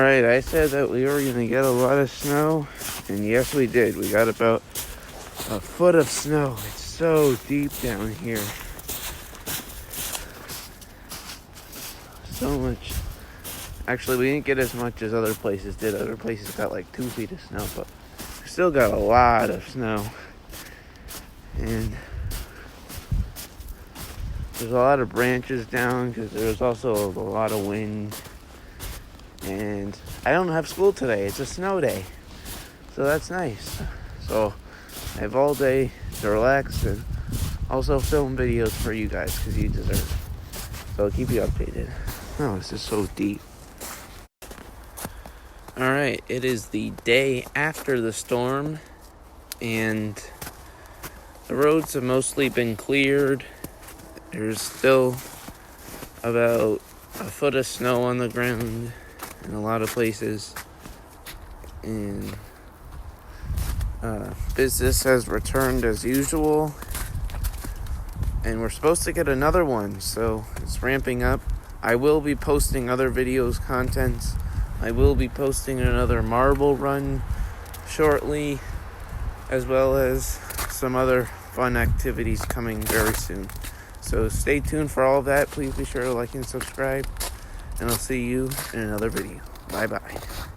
Alright, I said that we were going to get a lot of snow, and yes we did. We got about a foot of snow. It's so deep down here. So much. Actually, we didn't get as much as other places did. Other places got like 2 feet of snow, but we still got a lot of snow. And there's a lot of branches down because there was also a lot of wind. And I don't have school today. It's a snow day. So that's nice. So I have all day to relax and also film videos for you guys because you deserve it. So I'll keep you updated. Oh, this is so deep. Alright, it is the day after the storm, and the roads have mostly been cleared. There's still about a foot of snow on the ground in a lot of places, and business has returned as usual, and we're supposed to get another one, so it's ramping up. I will be posting other videos, contents. I will be posting another marble run shortly, as well as some other fun activities coming very soon. So stay tuned for all of that. Please be sure to like and subscribe, and I'll see you in another video. Bye-bye.